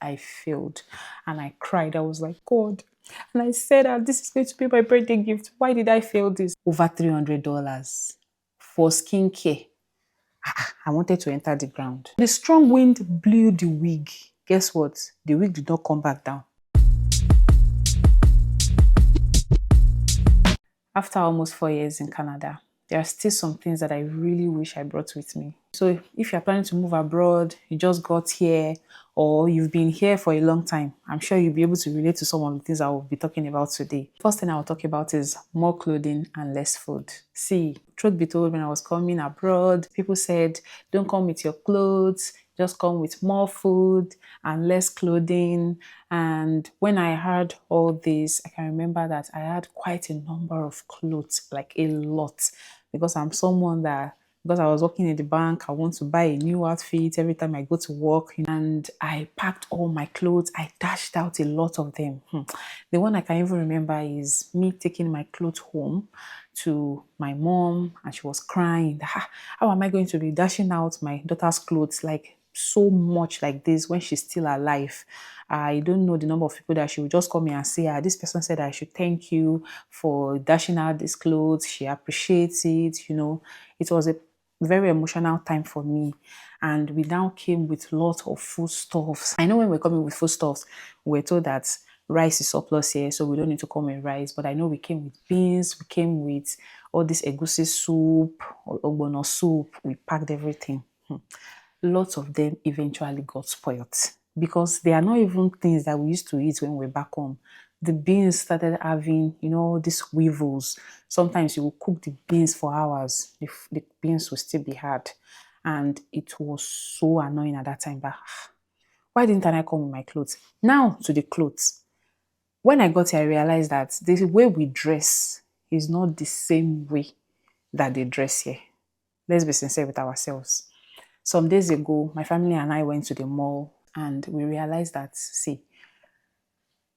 I failed. And I cried. I was like, God. And I said, this is going to be my birthday gift. Why did I fail this? Over $300 for skincare. I wanted to enter the ground. The strong wind blew the wig. Guess what? The wig did not come back down. After almost 4 years in Canada, there are still some things that I really wish I brought with me. So if you're planning to move abroad, you just got here, or you've been here for a long time, I'm sure you'll be able to relate to some of the things I will be talking about today. First thing I will talk about is more clothing and less food. See, truth be told, when I was coming abroad, people said, don't come with your clothes, just come with more food and less clothing. And when I heard all this, I can remember that I had quite a number of clothes, like a lot, because I'm someone that, because I was working in the bank, I want to buy a new outfit every time I go to work. And I packed all my clothes. I dashed out a lot of them. The one I can even remember is me taking my clothes home to my mom, and she was crying. How am I going to be dashing out my daughter's clothes like so much like this when she's still alive? I don't know the number of people that she would just come in and say, this person said I should thank you for dashing out these clothes. She appreciates it. It was a very emotional time for me. And we now came with lots of foodstuffs. I know when we're coming with foodstuffs, we're told that rice is surplus here, so we don't need to come with rice. But I know we came with beans, we came with all this egusi soup, or ogbono soup. We packed everything. Lots of them eventually got spoiled because they are not even things that we used to eat when we're back home. The beans started having, these weevils. Sometimes you will cook the beans for hours. The beans will still be hard. And it was so annoying at that time. But why didn't I come with my clothes? Now to the clothes. When I got here, I realized that the way we dress is not the same way that they dress here. Let's be sincere with ourselves. Some days ago, my family and I went to the mall and we realized that, see,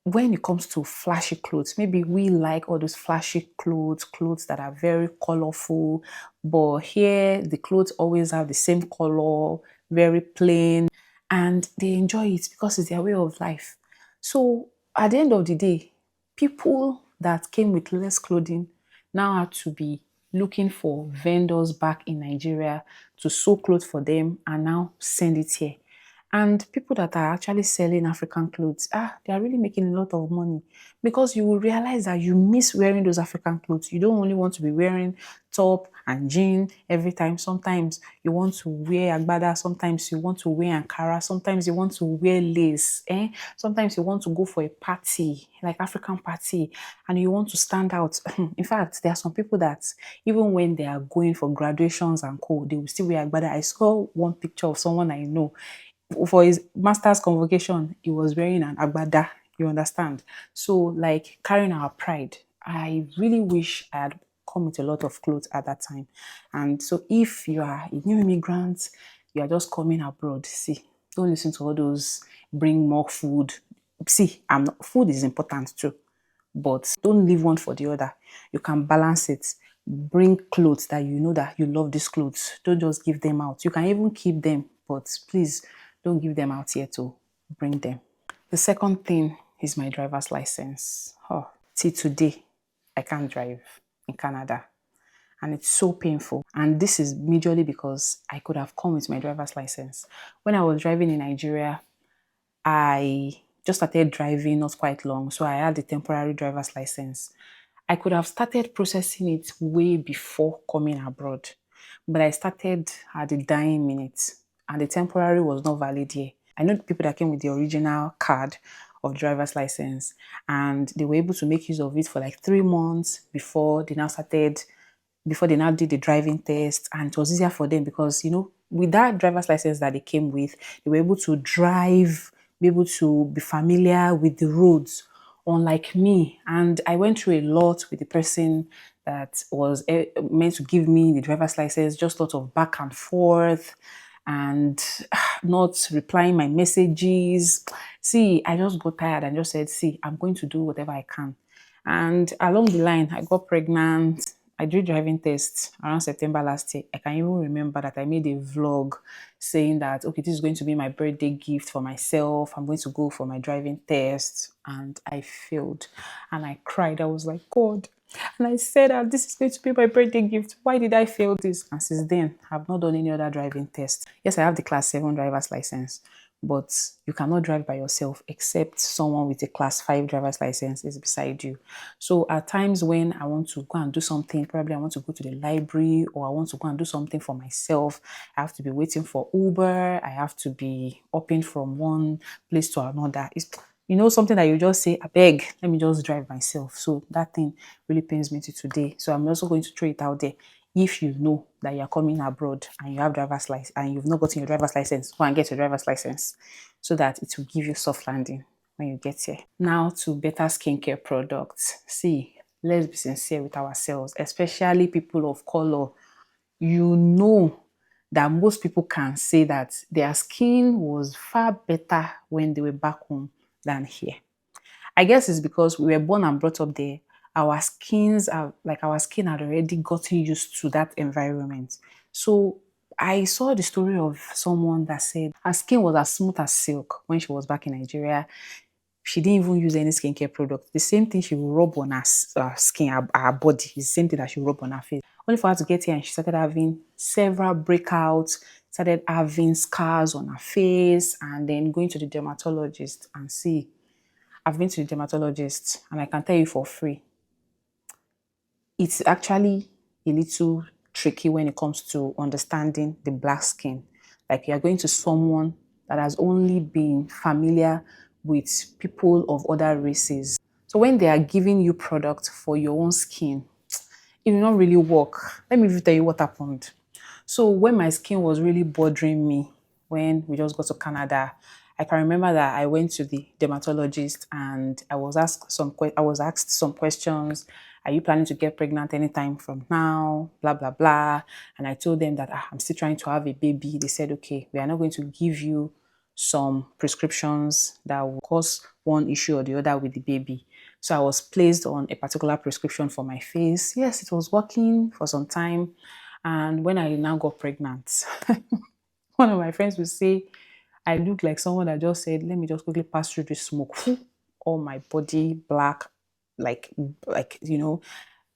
when it comes to flashy clothes, maybe we like all those flashy clothes that are very colorful, but here the clothes always have the same color, very plain, and they enjoy it because it's their way of life. So at the end of the day, people that came with less clothing now had to be looking for vendors back in Nigeria to sew clothes for them and now send it here. And people that are actually selling African clothes, they are really making a lot of money because you will realize that you miss wearing those African clothes. You don't only want to be wearing top and jean every time. Sometimes you want to wear agbada. Sometimes you want to wear ankara. Sometimes you want to wear lace. Sometimes you want to go for a party, like African party, and you want to stand out. In fact, there are some people that even when they are going for graduations and co, they will still wear agbada. I saw one picture of someone I know for his master's convocation, he was wearing an agbada, you understand? So, like, carrying our pride. I really wish I had come with a lot of clothes at that time. And so if you are a new immigrant, you are just coming abroad, see, don't listen to all those bring more food. See, food is important too, but don't leave one for the other. You can balance it. Bring clothes that you know that you love these clothes. Don't just give them out. You can even keep them, but please don't give them out here to bring them. The second thing is my driver's license. Till today, I can't drive in Canada. And it's so painful. And this is majorly because I could have come with my driver's license. When I was driving in Nigeria, I just started driving not quite long. So I had a temporary driver's license. I could have started processing it way before coming abroad. But I started at the dying minute. And the temporary was not valid here. I know the people that came with the original card of driver's license, and they were able to make use of it for like 3 months before they now did the driving test. And it was easier for them because, with that driver's license that they came with, they were able to drive, be able to be familiar with the roads, unlike me. And I went through a lot with the person that was meant to give me the driver's license, just sort of back and forth and not replying my messages. See, I just got tired and just said, see, I'm going to do whatever I can. And along the line, I got pregnant I did driving tests around September last year. I can even remember that I made a vlog saying that, okay, this is going to be my birthday gift for myself. I'm going to go for my driving test. And I failed. And I cried. I was like, God. And I said that this is going to be my birthday gift. Why did I fail this? And since then, I've not done any other driving test. Yes, I have the class 7 driver's license, but you cannot drive by yourself except someone with a class 5 driver's license is beside you. So at times when I want to go and do something, probably I want to go to the library or I want to go and do something for myself, I have to be waiting for Uber. I have to be hopping from one place to another. It's, something that you just say, I beg, let me just drive myself. So that thing really pains me to today. So I'm also going to throw it out there. If you know that you're coming abroad and you have driver's license and you've not gotten your driver's license, go and get your driver's license so that it will give you soft landing when you get here. Now to better skincare products. See, let's be sincere with ourselves, especially people of color. You know that most people can say that their skin was far better when they were back home than here. I guess it's because we were born and brought up there. Our skin had already gotten used to that environment. So I saw the story of someone that said her skin was as smooth as silk when she was back in Nigeria. She didn't even use any skincare product. The same thing she would rub on her skin, her body, is the same thing that she would rub on her face. Only for her to get here and she started having several breakouts, started having scars on her face, and then going to the dermatologist and see. I've been to the dermatologist and I can tell you for free, it's actually a little tricky when it comes to understanding the black skin. Like you're going to someone that has only been familiar with people of other races. So when they are giving you product for your own skin, it will not really work. Let me even tell you what happened. So when my skin was really bothering me, when we just got to Canada, I can remember that I went to the dermatologist and I was asked some questions. Are you planning to get pregnant anytime from now? Blah blah blah. And I told them that I'm still trying to have a baby. They said, okay, we are not going to give you some prescriptions that will cause one issue or the other with the baby. So I was placed on a particular prescription for my face. Yes, it was working for some time. And when I now got pregnant, one of my friends would say, I look like someone that just said, let me just quickly pass through this smoke. All my body black, like a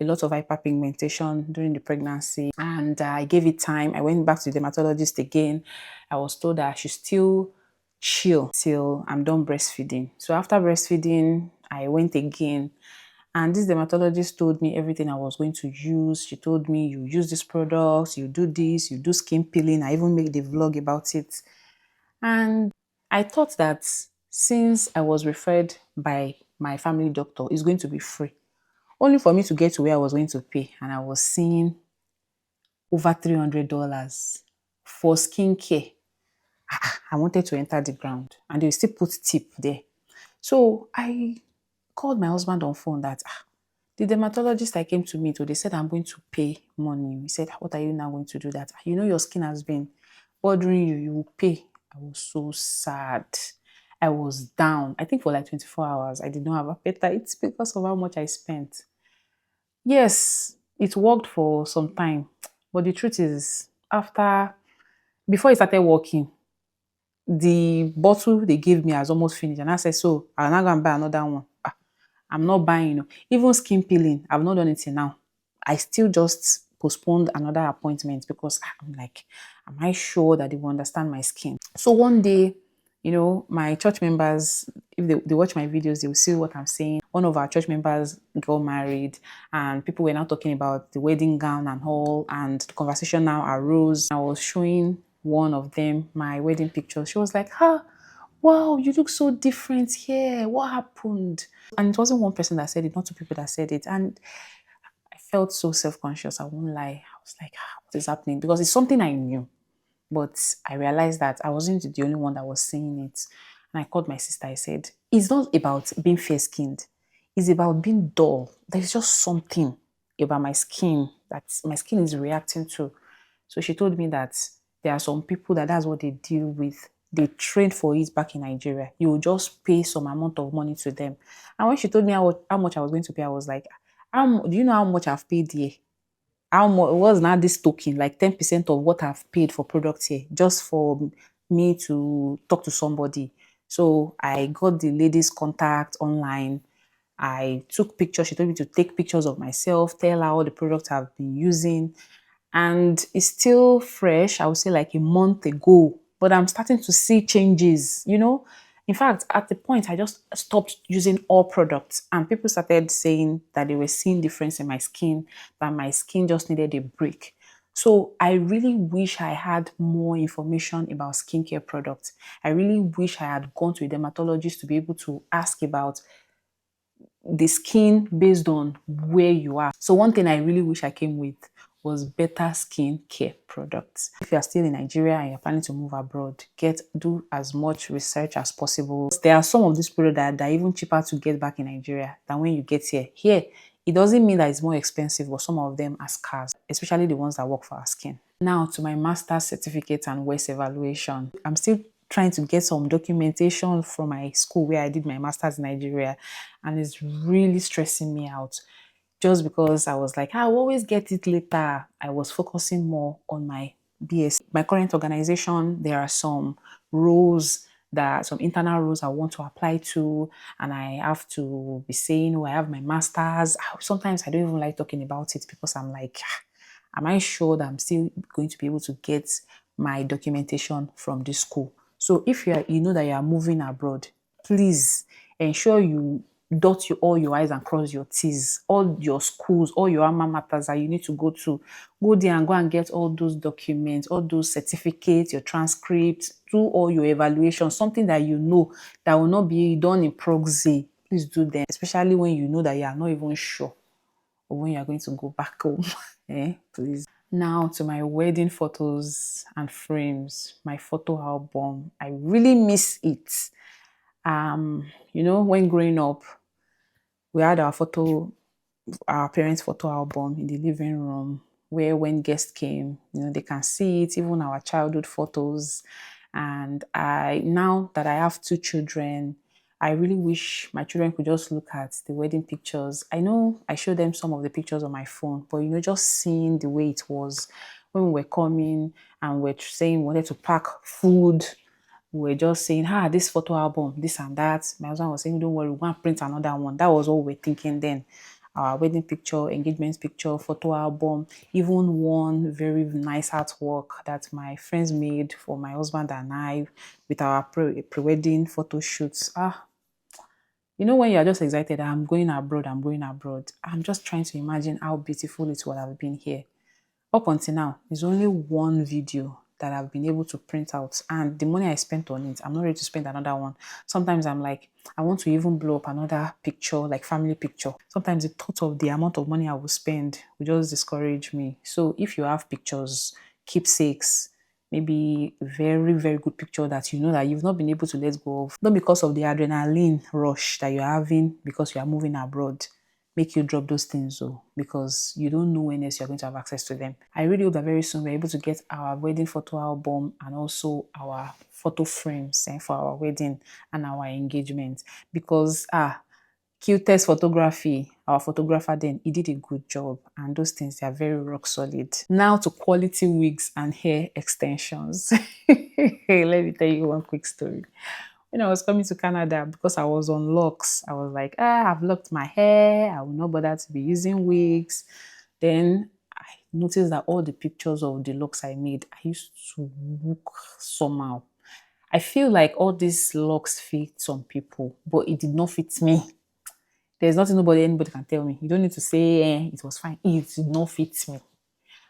lot of hyperpigmentation during the pregnancy. And I gave it time. I went back to the dermatologist again. I was told that I should still chill till I'm done breastfeeding. So after breastfeeding, I went again. And this dermatologist told me everything I was going to use. She told me, you use this product, you do this, you do skin peeling. I even made the vlog about it. And I thought that since I was referred by my family doctor, it's going to be free. Only for me to get to where I was going to pay. And I was seeing over $300 for skincare. I wanted to enter the ground and they still put tip there. So I called my husband on phone that the dermatologist I came to meet, they said I'm going to pay money. He said, what are you now going to do that? You know your skin has been bothering you, you will pay. I was so sad. I was down. I think for like 24 hours, I did not have appetite because of how much I spent. Yes, it worked for some time. But the truth is, before it started working, the bottle they gave me has almost finished. And I said, so I'll now go and buy another one. I'm not buying. Even skin peeling, I've not done it till now. I still just postponed another appointment because I'm like, am I sure that they will understand my skin? So one day, my church members, if they watch my videos, they will see what I'm saying. One of our church members got married and people were now talking about the wedding gown and all, and the conversation now arose. I was showing one of them my wedding picture. She was like, wow, you look so different here. What happened? And it wasn't one person that said it, not two people that said it. And I felt so self-conscious. I won't lie. I was like, what is happening? Because it's something I knew. But I realized that I wasn't the only one that was saying it. And I called my sister. I said, it's not about being fair-skinned. It's about being dull. There's just something about my skin that my skin is reacting to. So she told me that there are some people that's what they deal with. They train for it back in Nigeria. You will just pay some amount of money to them. And when she told me how much I was going to pay, I was like, do you know how much I've paid here? how much was not this token, like 10% of what I've paid for products here, just for me to talk to somebody. So I got the lady's contact online. I took pictures. She told me to take pictures of myself, tell her all the products I've been using. And it's still fresh, I would say like a month ago, but I'm starting to see changes, you know. In fact, at the point, I just stopped using all products, and people started saying that they were seeing difference in my skin, that my skin just needed a break. So I really wish I had more information about skincare products. I really wish I had gone to a dermatologist to be able to ask about the skin based on where you are. So one thing I really wish I came with was better skin care products. If you are still in Nigeria and you're planning to move abroad, do as much research as possible. There are some of these products that are even cheaper to get back in Nigeria than when you get here. Here, it doesn't mean that it's more expensive, but some of them are scarce, especially the ones that work for our skin. Now to my master's certificate and West evaluation. I'm still trying to get some documentation from my school where I did my master's in Nigeria, and it's really stressing me out just because I was like, I'll always get it later. I was focusing more on my BS. My current organization, there are some some internal roles I want to apply to, and I have to be saying, oh, I have my master's. Sometimes I don't even like talking about it because I'm like, am I sure that I'm still going to be able to get my documentation from this school? So if you know that you are moving abroad, please ensure you all your I's and cross your T's. All your schools, all your alma maters that you need to go there and go and get all those documents, all those certificates, your transcripts, do all your evaluations, something that you know that will not be done in proxy. Please do them, especially when you know that you are not even sure or when you are going to go back home. Please. Now to my wedding photos and frames, my photo album. I really miss it. When growing up, we had our parents' photo album in the living room where when guests came, they can see it, even our childhood photos. And now that I have 2 children, I really wish my children could just look at the wedding pictures. I know I showed them some of the pictures on my phone, but just seeing the way it was when we were coming and we're saying we wanted to pack food. We were just saying, this photo album, this and that. My husband was saying, don't worry, we're going to print another one. That was all we were thinking then. Our wedding picture, engagement picture, photo album, even one very nice artwork that my friends made for my husband and I with our pre-wedding photo shoots. When you're just excited, I'm going abroad, I'm just trying to imagine how beautiful it would have been here. Up until now, there's only one video that I've been able to print out, and the money I spent on it, I'm not ready to spend another one. Sometimes I'm like, I want to even blow up another picture, like family picture. Sometimes the thought of the amount of money I will spend will just discourage me. So if you have pictures, keepsakes, maybe very, very good picture that you know that you've not been able to let go of, not because of the adrenaline rush that you're having because you are moving abroad, make you drop those things though, because you don't know when else you're going to have access to them. I really hope that very soon we're able to get our wedding photo album and also our photo frames for our wedding and our engagement, because cutest photography, our photographer then, he did a good job, and those things, they are very rock solid. Now to quality wigs and hair extensions. Let me tell you one quick story. When I was coming to Canada, because I was on locks, I was like, I've locked my hair, I will not bother to be using wigs. Then I noticed that all the pictures of the locks I made, I used to look somehow. I feel like all these locks fit some people, but it did not fit me. There's nothing anybody can tell me. You don't need to say, it was fine. It did not fit me.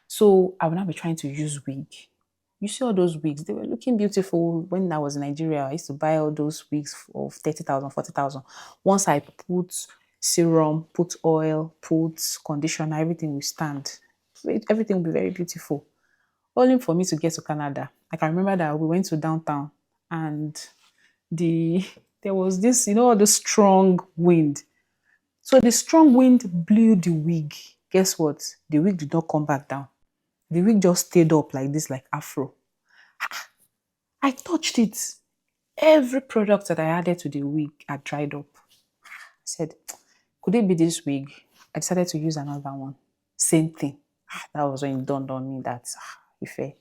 So I will now be trying to use wig. You see all those wigs, they were looking beautiful. When I was in Nigeria, I used to buy all those wigs of 30,000, 40,000. Once I put serum, put oil, put conditioner, everything will stand. Everything will be very beautiful. Only for me to get to Canada. I can remember that we went to downtown and there was this, all the strong wind. So the strong wind blew the wig. Guess what? The wig did not come back down. The wig just stayed up like this, like afro. I touched it. Every product that I added to the wig had dried up. I said, could it be this wig? I decided to use another one. Same thing. That was when it dawned on me that, Ife,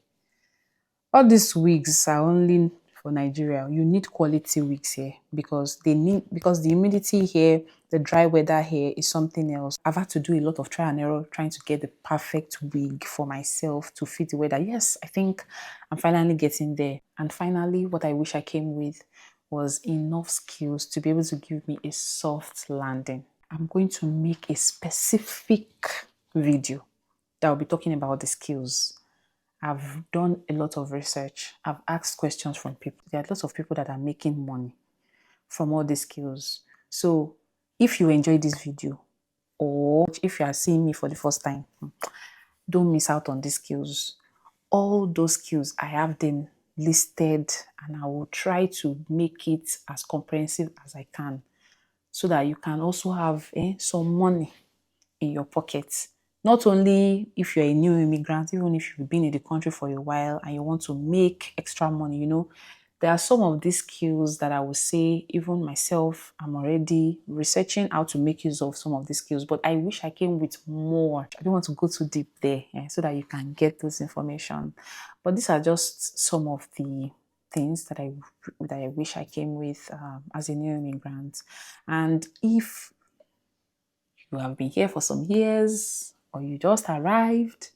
all these wigs are only for Nigeria. You need quality wigs here because the humidity here, the dry weather here is something else. I've had to do a lot of trial and error trying to get the perfect wig for myself to fit the weather. Yes, I think I'm finally getting there. And finally, what I wish I came with was enough skills to be able to give me a soft landing. I'm going to make a specific video that will be talking about the skills. I've done a lot of research. I've asked questions from people. There are lots of people that are making money from all these skills. So if you enjoy this video or if you are seeing me for the first time, don't miss out on these skills. All those skills, I have them listed and I will try to make it as comprehensive as I can so that you can also have some money in your pocket. Not only if you're a new immigrant, even if you've been in the country for a while and you want to make extra money, there are some of these skills that I would say, even myself, I'm already researching how to make use of some of these skills, but I wish I came with more. I don't want to go too deep there so that you can get this information. But these are just some of the things that I wish I came with as a new immigrant. And if you have been here for some years or you just arrived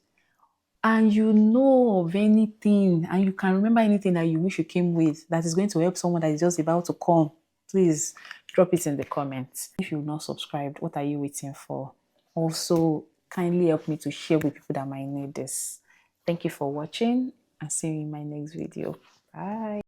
and you know of anything and you can remember anything that you wish you came with that is going to help someone that is just about to come, please drop it in the comments. If you've not subscribed, what are you waiting for? Also, kindly help me to share with people that might need this. Thank you for watching and see you in my next video. Bye.